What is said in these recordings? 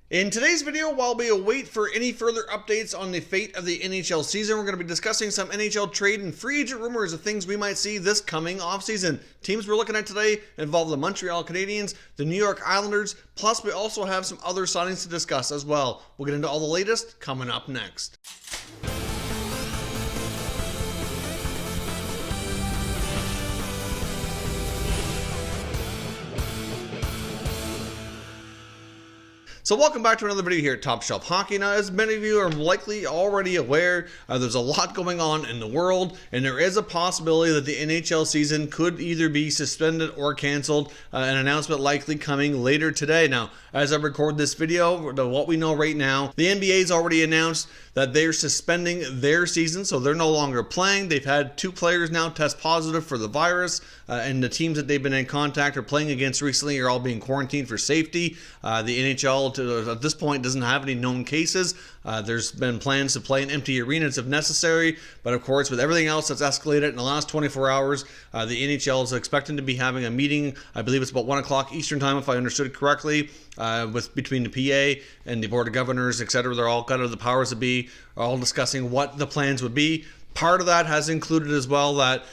In today's video, while we await for any further updates on the fate of the NHL season, we're going to be discussing some NHL trade and free agent rumors of things we might see this coming offseason. Teams we're looking at today involve the Montreal Canadiens, the New York Islanders, plus we also have some other signings to discuss as well. We'll get into all the latest coming up next. So welcome back to another video here at Top Shelf Hockey. Now, as many of you are likely already aware, there's a lot going on in the world, and there is a possibility that the NHL season could either be suspended or canceled, an announcement likely coming later today. Now, as I record this video, what we know right now, the NBA's already announced that they're suspending their season, so they're no longer playing. They've had 2 players now test positive for the virus, and the teams that they've been in contact or playing against recently are all being quarantined for safety. The NHL, at this point, doesn't have any known cases. There's been plans to play in empty arenas if necessary, but of course, with everything else that's escalated in the last 24 hours, the NHL is expecting to be having a meeting. I believe it's about 1 o'clock Eastern time, if I understood correctly, between the PA and the Board of Governors, etc. They're all kind of the powers that be, are all discussing what the plans would be. Part of that has included as well that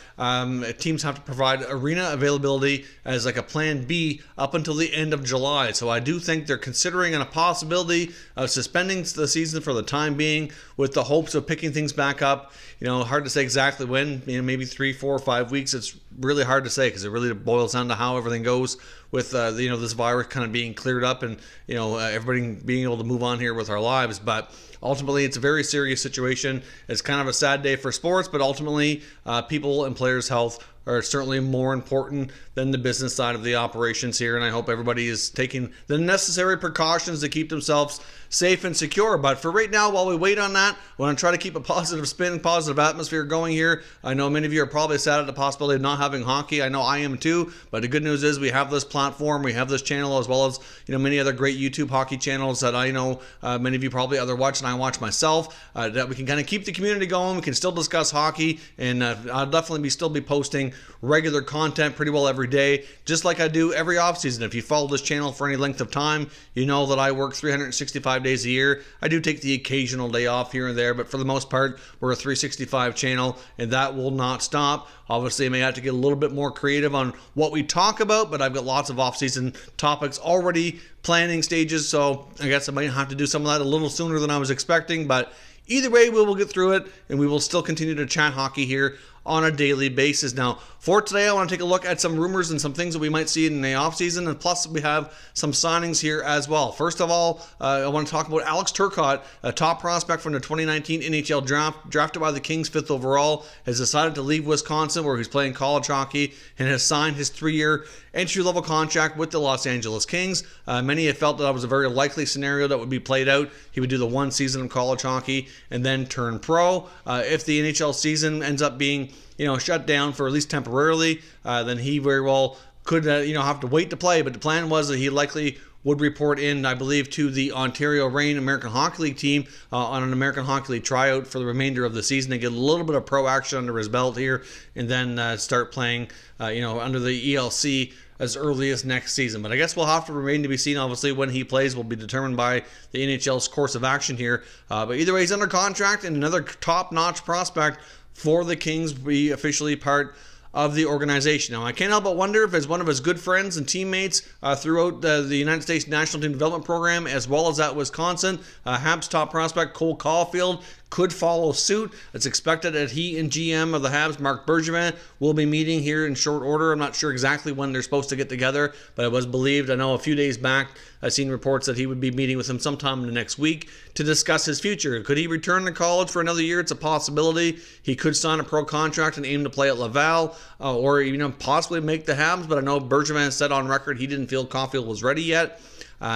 teams have to provide arena availability as like a plan B up until the end of July. So I do think they're considering a possibility of suspending the season for the time being with the hopes of picking things back up. You know, hard to say exactly when, maybe 3, 4, or 5 weeks. It's really hard to say because it really boils down to how everything goes with, this virus kind of being cleared up and, everybody being able to move on here with our lives. But ultimately, it's a very serious situation. It's kind of a sad day for sports, but ultimately, people and players' health are certainly more important than the business side of the operations here, and I hope everybody is taking the necessary precautions to keep themselves safe and secure. But for right now, while we wait on that, we're going to try to keep a positive spin, positive atmosphere going here. I know many of you are probably sad at the possibility of not having hockey. I know I am too, but the good news is we have this platform, we have this channel, as well as many other great YouTube hockey channels that I know many of you probably either watch and I watch myself, that we can kind of keep the community going. We can still discuss hockey, and I'll definitely still be posting regular content pretty well every day, just like I do every offseason. If you follow this channel for any length of time, you know that I work 365 days a year. I do take the occasional day off here and there, but for the most part, we're a 365 channel, and that will not stop. Obviously, I may have to get a little bit more creative on what we talk about, but I've got lots of off-season topics already planning stages, so I guess I might have to do some of that a little sooner than I was expecting, but either way, we will get through it, and we will still continue to chat hockey here on a daily basis. Now, for today, I want to take a look at some rumors and some things that we might see in the offseason, and plus we have some signings here as well. First of all, I want to talk about Alex Turcotte, a top prospect from the 2019 NHL draft, drafted by the Kings 5th overall, has decided to leave Wisconsin, where he's playing college hockey, and has signed his 3-year entry-level contract with the Los Angeles Kings. Many have felt that was a very likely scenario that would be played out. He would do the 1 season of college hockey and then turn pro. If the NHL season ends up being shut down for at least temporarily, then he very well could have to wait to play. But the plan was that he likely would report in, I believe, to the Ontario Reign American Hockey League team on an American Hockey League tryout for the remainder of the season to get a little bit of pro action under his belt here, and then start playing under the ELC as early as next season. But I guess we'll have to remain to be seen. Obviously, when he plays will be determined by the NHL's course of action here. But either way, he's under contract, and another top-notch prospect for the Kings be officially part of the organization. Now, I can't help but wonder if as one of his good friends and teammates throughout the United States National Team Development Program, as well as at Wisconsin, Habs top prospect Cole Caulfield could follow suit. It's expected that he and GM of the Habs, Marc Bergevin, will be meeting here in short order. I'm not sure exactly when they're supposed to get together, but it was believed, I know a few days back, I've seen reports that he would be meeting with him sometime in the next week to discuss his future. Could he return to college for another year? It's a possibility. He could sign a pro contract and aim to play at Laval, or possibly make the Habs, but I know Bergevin said on record he didn't feel Caulfield was ready yet.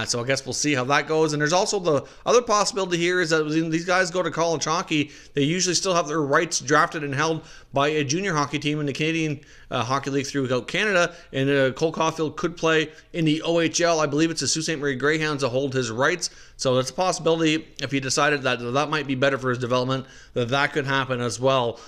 So I guess we'll see how that goes. And there's also the other possibility here is that when these guys go to college hockey, they usually still have their rights drafted and held by a junior hockey team in the Canadian Hockey League throughout Canada. And Cole Caulfield could play in the OHL. I believe it's the Sault Ste. Marie Greyhounds that hold his rights. So that's a possibility if he decided that that might be better for his development, that could happen as well.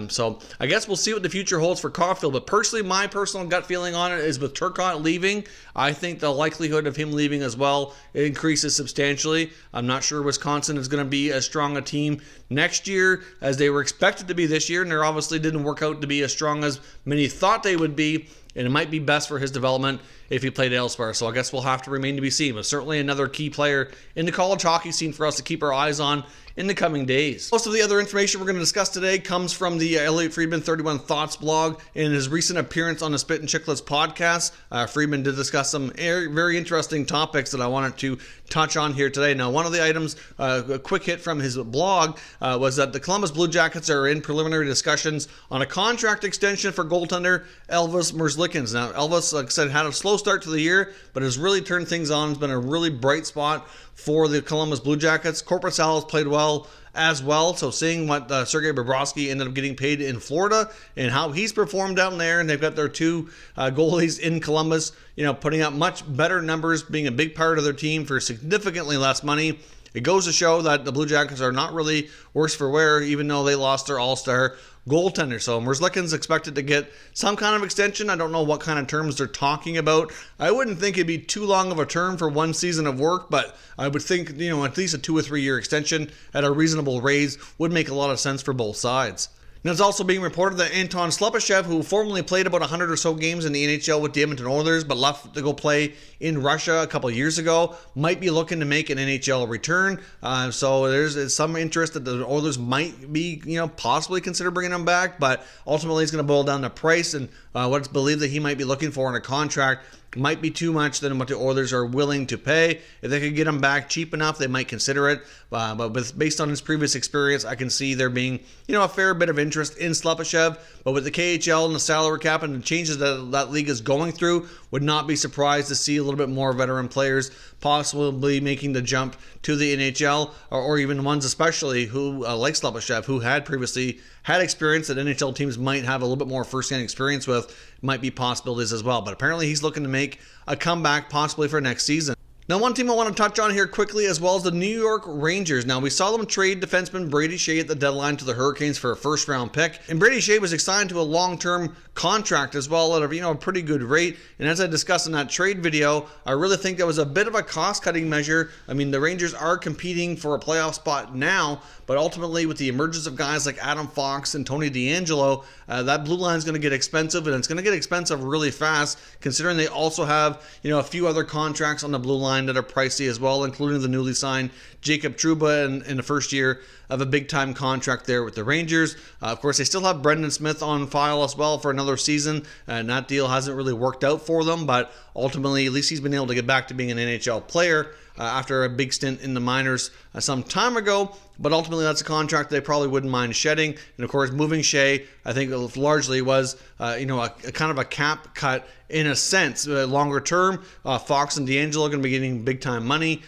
So I guess we'll see what the future holds for Caulfield. But personally, my personal gut feeling on it is with Turcotte leaving, I think the likelihood of him leaving as well increases substantially. I'm not sure Wisconsin is going to be as strong a team next year as they were expected to be this year, and they obviously didn't work out to be as strong as many thought they would be, and it might be best for his development if he played elsewhere. So I guess we'll have to remain to be seen, but certainly another key player in the college hockey scene for us to keep our eyes on in the coming days. Most of the other information we're going to discuss today comes from the Elliot Friedman 31 Thoughts blog. In his recent appearance on the Spit and Chicklets podcast, Friedman did discuss some very interesting topics that I wanted to touch on here today. Now, one of the items, a quick hit from his blog, was that the Columbus Blue Jackets are in preliminary discussions on a contract extension for goaltender Elvis Merzlikins. Now, Elvis, like I said, had a slow start to the year, but has really turned things on. It's been a really bright spot for the Columbus Blue Jackets. Barzal has played well as well, so seeing what Sergei Bobrovsky ended up getting paid in Florida and how he's performed down there, and they've got their two goalies in Columbus, putting up much better numbers, being a big part of their team for significantly less money. It goes to show that the Blue Jackets are not really worse for wear, even though they lost their all-star goaltender. So Merzlikins expected to get some kind of extension. I don't know what kind of terms they're talking about. I wouldn't think it'd be too long of a term for one season of work, but I would think, at least a 2 or 3 year extension at a reasonable raise would make a lot of sense for both sides. Now, it's also being reported that Anton Slepyshev, who formerly played about 100 or so games in the NHL with the Edmonton Oilers, but left to go play in Russia a couple years ago, might be looking to make an NHL return. So there's some interest that the Oilers might be, possibly consider bringing him back, but ultimately it's going to boil down to price, and what's believed that he might be looking for in a contract might be too much than what the Oilers are willing to pay. If they could get him back cheap enough, they might consider it. But based on his previous experience, I can see there being, a fair bit of interest in Slepyshev. But with the KHL and the salary cap and the changes that league is going through, would not be surprised to see a little bit more veteran players possibly making the jump to the NHL, or even ones especially who, like Slepyshev, who had previously had experience that NHL teams might have a little bit more first-hand experience with, might be possibilities as well. But apparently he's looking to make a comeback possibly for next season. Now, one team I want to touch on here quickly as well is the New York Rangers. Now, we saw them trade defenseman Brady Shea at the deadline to the Hurricanes for a first-round pick, and Brady Shea was assigned to a long-term contract as well at a pretty good rate. And as I discussed in that trade video, I really think that was a bit of a cost-cutting measure. I mean, the Rangers are competing for a playoff spot now, but ultimately with the emergence of guys like Adam Fox and Tony DeAngelo, that blue line is going to get expensive, and it's going to get expensive really fast, considering they also have a few other contracts on the blue line that are pricey as well, including the newly signed Jacob Trouba in the first year of a big-time contract there with the Rangers. Of course, they still have Brendan Smith on file as well for another season, and that deal hasn't really worked out for them, but ultimately, at least he's been able to get back to being an NHL player after a big stint in the minors some time ago. But ultimately, that's a contract they probably wouldn't mind shedding. And of course, moving Shea, I think largely was, a kind of a cap cut in a sense. Longer term, Fox and DeAngelo are going to be getting big time money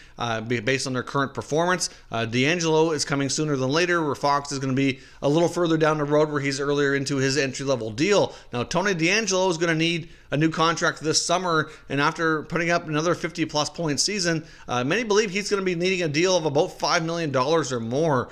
based on their current performance. DeAngelo is coming sooner than later, where Fox is going to be a little further down the road, where he's earlier into his entry level deal. Now, Tony DeAngelo is going to need a new contract this summer, and after putting up another 50-plus point season, many believe he's going to be needing a deal of about $5 million or more,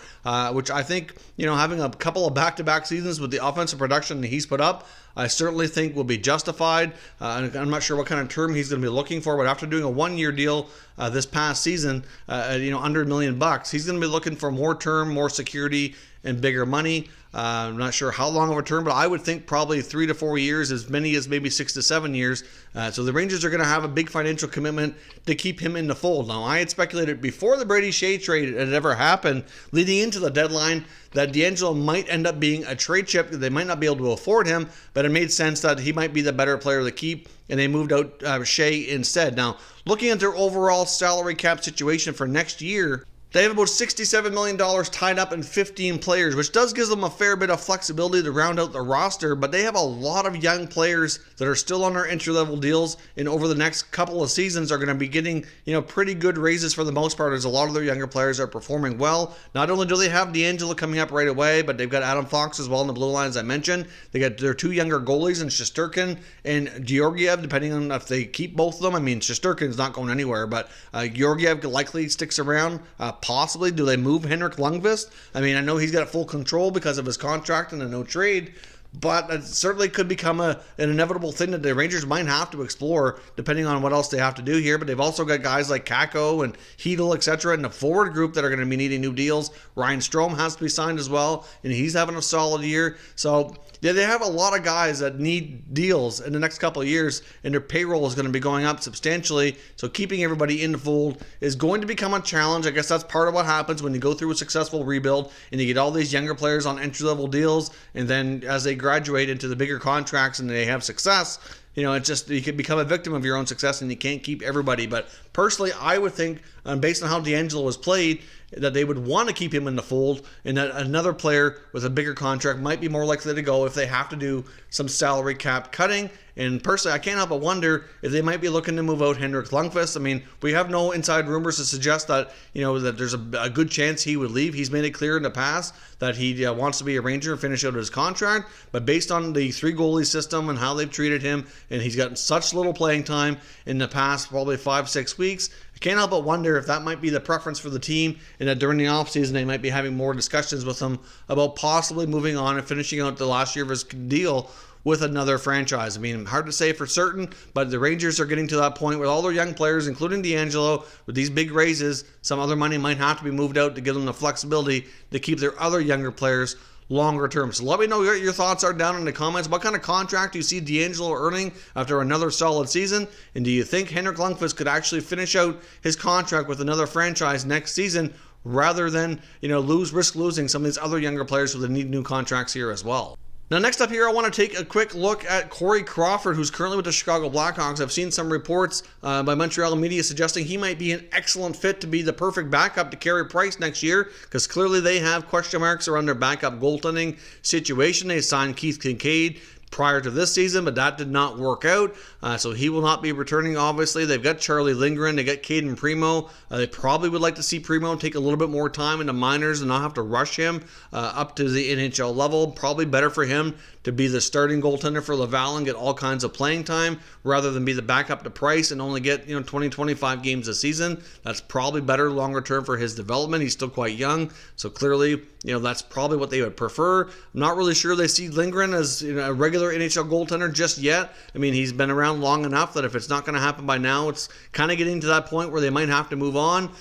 which I think, having a couple of back-to-back seasons with the offensive production that he's put up, I certainly think will be justified. I'm not sure what kind of term he's going to be looking for, but after doing a one-year deal this past season, under $1 million, he's going to be looking for more term, more security, and bigger money. I'm not sure how long of a term, but I would think probably 3 to 4 years, as many as maybe 6 to 7 years. So the Rangers are going to have a big financial commitment to keep him in the fold. Now, I had speculated before the Brady Shea trade had ever happened, leading into the deadline, that DeAngelo might end up being a trade chip. They might not be able to afford him, but it made sense that he might be the better player to keep, and they moved out Shea instead. Now, looking at their overall salary cap situation for next year, they have about $67 million tied up in 15 players, which does give them a fair bit of flexibility to round out the roster, but they have a lot of young players that are still on their entry-level deals, and over the next couple of seasons are going to be getting, pretty good raises for the most part, as a lot of their younger players are performing well. Not only do they have DeAngelo coming up right away, but they've got Adam Fox as well in the blue line, as I mentioned. They got their two younger goalies in Shesterkin and Georgiev, depending on if they keep both of them. I mean, Shesterkin's not going anywhere, but Georgiev likely sticks around. Possibly. Do they move Henrik Lundqvist? I mean, I know he's got full control because of his contract and a no trade, but it certainly could become an inevitable thing that the Rangers might have to explore, depending on what else they have to do here. But they've also got guys like Kakko and Hedl, etc., in the forward group that are going to be needing new deals. Ryan Strome has to be signed as well, and he's having a solid year. So yeah, they have a lot of guys that need deals in the next couple of years, and their payroll is going to be going up substantially. So keeping everybody in the fold is going to become a challenge. I guess that's part of what happens when you go through a successful rebuild and you get all these younger players on entry-level deals, and then as they graduate into the bigger contracts and they have success, it's just you can become a victim of your own success, and you can't keep everybody. But personally, I would think, based on how DeAngelo has played, that they would want to keep him in the fold, and that another player with a bigger contract might be more likely to go if they have to do some salary cap cutting. And personally, I can't help but wonder if they might be looking to move out Henrik Lundqvist. I mean, we have no inside rumors to suggest that that there's a good chance he would leave. He's made it clear in the past that he wants to be a Ranger and finish out his contract. But based on the 3-goalie system and how they've treated him, and he's gotten such little playing time in the past probably 5-6 weeks, I can't help but wonder if that might be the preference for the team, and that during the offseason they might be having more discussions with him about possibly moving on and finishing out the last year of his deal with another franchise. I mean, hard to say for certain, but the Rangers are getting to that point with all their young players, including DeAngelo, with these big raises. Some other money might have to be moved out to give them the flexibility to keep their other younger players longer term. So let me know what your thoughts are down in the comments. What kind of contract do you see DeAngelo earning after another solid season? And do you think Henrik Lundqvist could actually finish out his contract with another franchise next season, rather than risk losing some of these other younger players who need new contracts here as well? Now, next up here, I want to take a quick look at Corey Crawford, who's currently with the Chicago Blackhawks. I've seen some reports by Montreal media suggesting he might be an excellent fit to be the perfect backup to Carey Price next year, because clearly they have question marks around their backup goaltending situation. They signed Keith Kincaid prior to this season, but that did not work out. So he will not be returning, obviously. They've got Charlie Lindgren. They got Caden Primo. They probably would like to see Primo take a little bit more time in the minors and not have to rush him up to the NHL level. Probably better for him to be the starting goaltender for Laval and get all kinds of playing time rather than be the backup to Price and only get 20-25 games a season. That's probably better longer term for his development. He's still quite young, so clearly that's probably what they would prefer. I'm not really sure they see Lindgren as a regular NHL goaltender just yet. I mean, he's been around long enough that if it's not going to happen by now, it's kind of getting to that point where they might have to move on.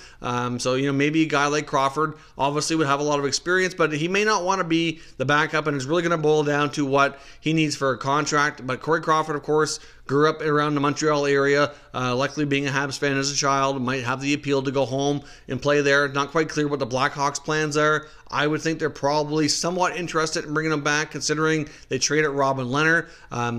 So maybe a guy like Crawford obviously would have a lot of experience, but he may not want to be the backup, and it's really going to boil down to what he needs for a contract. But Corey Crawford, of course, grew up around the Montreal area, likely being a Habs fan as a child, might have the appeal to go home and play there. Not quite clear what the Blackhawks' plans are. I would think they're probably somewhat interested in bringing him back, considering they traded Robin Lehner.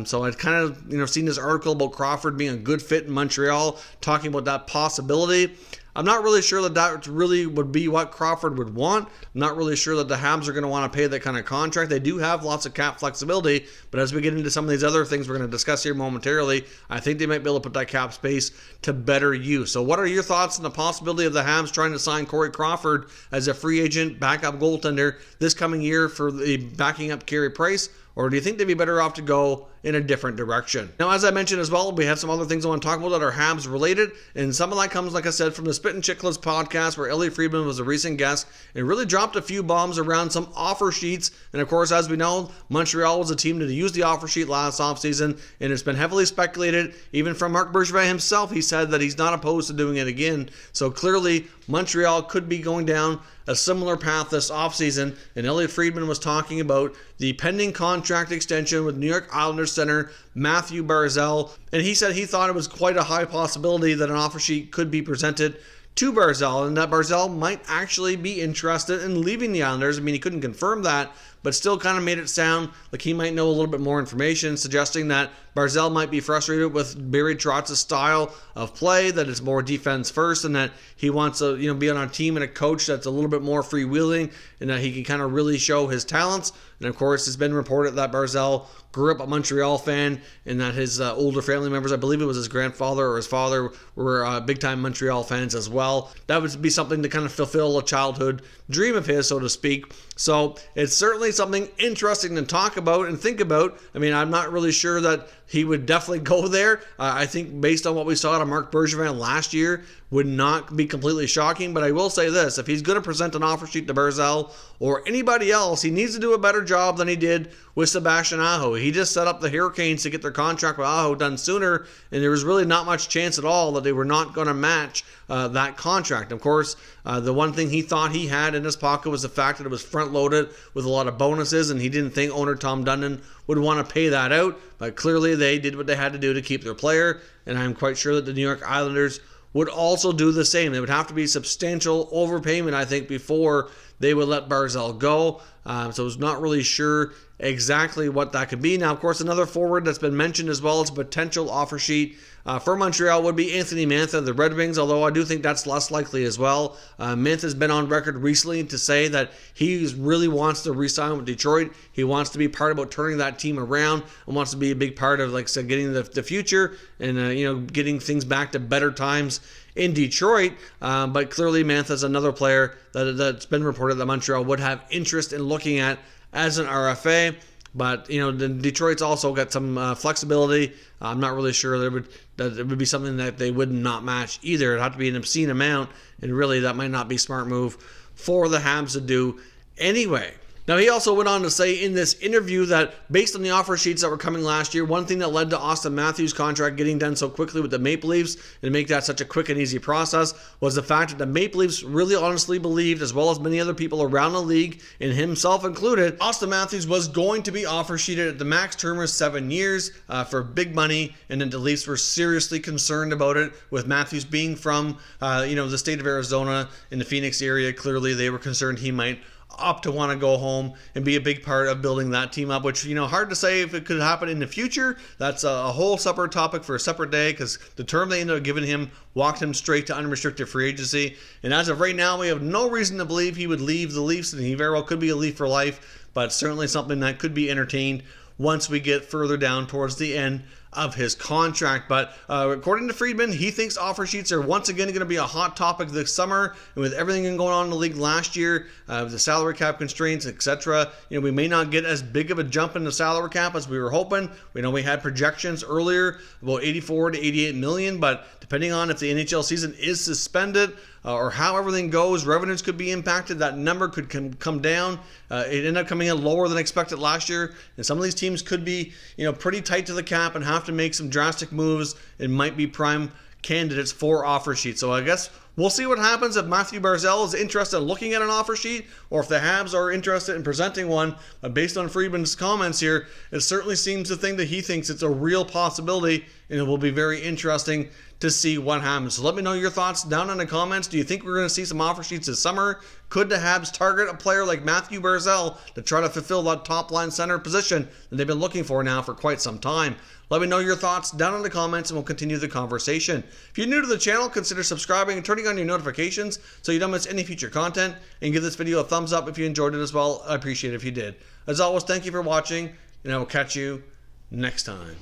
So I'd kind of seen this article about Crawford being a good fit in Montreal, talking about that possibility. I'm not really sure that really would be what Crawford would want. I'm not really sure that the Habs are going to want to pay that kind of contract. They do have lots of cap flexibility, but as we get into some of these other things we're going to discuss here momentarily, I think they might be able to put that cap space to better use. So what are your thoughts on the possibility of the Habs trying to sign Corey Crawford as a free agent backup goaltender this coming year for the backing up Carey Price? Or do you think they'd be better off to go in a different direction? Now, as I mentioned as well, we have some other things I want to talk about that are Habs related. And some of that comes, like I said, from the Spit and Chicklets podcast, where Elliot Friedman was a recent guest and really dropped a few bombs around some offer sheets. And of course, as we know, Montreal was a team to use the offer sheet last offseason, and it's been heavily speculated. Even from Marc Bergevin himself, he said that he's not opposed to doing it again. So clearly, Montreal could be going down a similar path this offseason, and Elliot Friedman was talking about the pending contract extension with New York Islanders center Mathew Barzal, and he said he thought it was quite a high possibility that an offer sheet could be presented to Barzal, and that Barzal might actually be interested in leaving the Islanders. I mean, he couldn't confirm that, but still kind of made it sound like he might know a little bit more information, suggesting that Barzal might be frustrated with Barry Trotz's style of play, that it's more defense first, and that he wants to be on a team and a coach that's a little bit more freewheeling, and that he can kind of really show his talents. And of course, it's been reported that Barzal grew up a Montreal fan, and that his older family members, I believe it was his grandfather or his father, were big-time Montreal fans as well. That would be something to kind of fulfill a childhood dream of his, so to speak. So it's certainly something interesting to talk about and think about. I mean, I'm not really sure that he would definitely go there. I think based on what we saw out of Marc Bergevin last year would not be completely shocking. But I will say this, if he's going to present an offer sheet to Barzal or anybody else, he needs to do a better job than he did with Sebastian Aho. He just set up the Hurricanes to get their contract with Aho done sooner, and there was really not much chance at all that they were not going to match that contract. Of course, the one thing he thought he had in his pocket was the fact that it was front-loaded with a lot of bonuses, and he didn't think owner Tom Dundon would want to pay that out. But clearly they did what they had to do to keep their player, and I'm quite sure that the New York Islanders would also do the same. There would have to be substantial overpayment, I think, before they would let Barzal go. So I was not really sure exactly what that could be. Now, of course, another forward that's been mentioned as well as a potential offer sheet for Montreal would be Anthony Mantha, the Red Wings, although I do think that's less likely as well. Mantha's been on record recently to say that he really wants to re-sign with Detroit. He wants to be part about turning that team around and wants to be a big part of, like I said, getting the future and getting things back to better times in Detroit. But clearly Mantha's another player that's been reported that Montreal would have interest in looking at as an RFA. But Detroit's also got some flexibility. I'm not really sure that it would be something that they would not match either. It'd have to be an obscene amount, and really that might not be a smart move for the Habs to do anyway. Now, he also went on to say in this interview that based on the offer sheets that were coming last year, one thing that led to Austin Matthews' contract getting done so quickly with the Maple Leafs and to make that such a quick and easy process was the fact that the Maple Leafs really honestly believed, as well as many other people around the league, and himself included, Austin Matthews was going to be offer sheeted at the max term of 7 years for big money, and then the Leafs were seriously concerned about it. With Matthews being from the state of Arizona in the Phoenix area, clearly they were concerned he might opt to want to go home and be a big part of building that team up, which, hard to say if it could happen in the future. That's a whole separate topic for a separate day, because the term they ended up giving him walked him straight to unrestricted free agency. And as of right now, we have no reason to believe he would leave the Leafs, and he very well could be a Leaf for life, but certainly something that could be entertained once we get further down towards the end of his contract. But according to Friedman, he thinks offer sheets are once again going to be a hot topic this summer, and with everything going on in the league last year, the salary cap constraints, etc., we may not get as big of a jump in the salary cap as we were hoping. We know we had projections earlier about 84 to 88 million, but depending on if the NHL season is suspended or how everything goes, revenues could be impacted. That number could come down. It ended up coming in lower than expected last year, and some of these teams could be pretty tight to the cap and have to make some drastic moves. It might be prime candidates for offer sheets. So I guess we'll see what happens if Mathew Barzal is interested in looking at an offer sheet, or if the Habs are interested in presenting one. Based on Friedman's comments here, it certainly seems to think that he thinks it's a real possibility, and it will be very interesting to see what happens. So let me know your thoughts down in the comments. Do you think we're going to see some offer sheets this summer? Could the Habs target a player like Mathew Barzal to try to fulfill that top line center position that they've been looking for now for quite some time? Let me know your thoughts down in the comments, and we'll continue the conversation. If you're new to the channel, consider subscribing and turning on your notifications so you don't miss any future content, and give this video a thumbs up if you enjoyed it as well. I appreciate it if you did. As always, thank you for watching, and I will catch you next time.